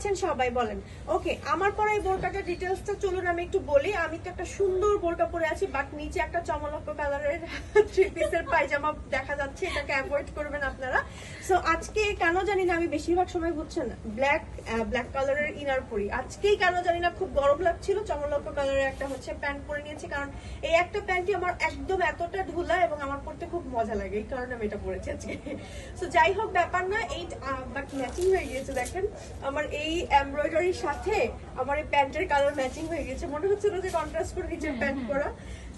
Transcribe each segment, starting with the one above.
আছেন সবাই বলেন? ওকে, আমার পরে এই বোরকাটার ডিটেলসটা চলুন আমি একটু বলি। আমি তো একটা সুন্দর বোরকা পরে আছি, বাট নিচে একটা চমলক্ষ কালারের 3 পিসের পায়জামা দেখা যাচ্ছে, এটাকে অ্যাভয়েড করবেন আপনারা। সো আজকে কেন জানি না আমি বেশিরভাগ সময় বুঝছেন ব্ল্যাক কালারের ইনার পরি। আজকেই কেন জানি না খুব গরম লাগছিল, চমলক্ষ কালারের একটা হচ্ছে প্যান্ট পরে নিয়েছি, কারণ এই একটা প্যান্টই আমার একদম এতটা ধুলা এবং আমার পরতে খুব মজা লাগে, এই কারণে আমি এটা পরেছি আজকে। সো যাই হোক, ব্যাপার না, এই বাট ম্যাচিং হয়ে গিয়েছে। দেখেন আমার এই এমব্রয়ডারির সাথে আমার এই প্যান্টের কালার ম্যাচিং হয়ে গেছে, মনে হচ্ছে না যে কন্ট্রাস্ট করে নিচের প্যান্ট পরা।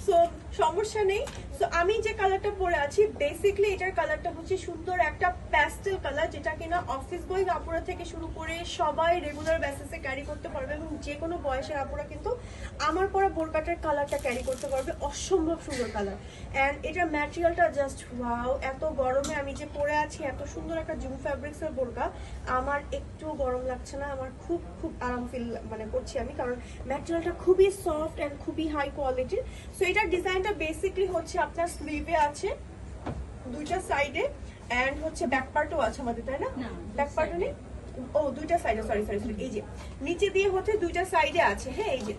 সো সমস্যা নেই। সো আমি যে কালারটা পরে আছি বেসিক্যালি এটার কালারটা হচ্ছে সুন্দর একটা প্যাস্টেল কালার, যেটা কিনা অফিস গোয়িং আপুরা থেকে শুরু করে সবাই রেগুলার বেসিসে ক্যারি করতে পারবে, এবং যে কোনো বয়সের আপুরা কিন্তু আমার পরা বোরকাটার কালারটা ক্যারি করতে পারবে। অসম্ভব সুন্দর কালার, অ্যান্ড এটার ম্যাটেরিয়ালটা জাস্ট ওয়াও। এত গরমে আমি যে পরে আছি এত সুন্দর একটা জুম ফ্যাব্রিক্সের বোরকা, আমার একটু গরম লাগছে না, আমার খুব খুব আরাম ফিল মানে করছি আমি, কারণ ম্যাটেরিয়ালটা খুবই সফট অ্যান্ড খুবই হাই কোয়ালিটির। সো এটার ডিজাইনটা বেসিক্যালি হচ্ছে আপনার স্লিভে আছে দুইটা সাইডে, এন্ড হচ্ছে ব্যাক পার্টও আছে আমাদের, তাই না? ব্যাক পার্টও নেই, ও দুইটা সাইডে, সরি সরি সরি, এই যে নিচে দিয়ে হচ্ছে দুইটা সাইডে আছে। হ্যাঁ, এই যে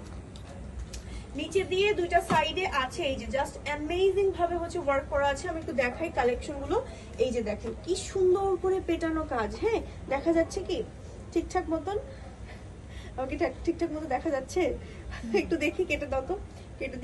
নিচে দিয়ে দুইটা সাইডে আছে, এই যে জাস্ট অ্যামেজিং ভাবে হচ্ছে ওয়ার্ক করা আছে। আমি একটু দেখাই কালেকশন গুলো। এই যে দেখেন কি সুন্দর করে পেটানো কাজ। হ্যাঁ, দেখা যাচ্ছে কি ঠিকঠাক মতন? ওকে, ঠিকঠাক মতো দেখা যাচ্ছে? একটু দেখি, কেটে দাও তো, কেটে দিয়ে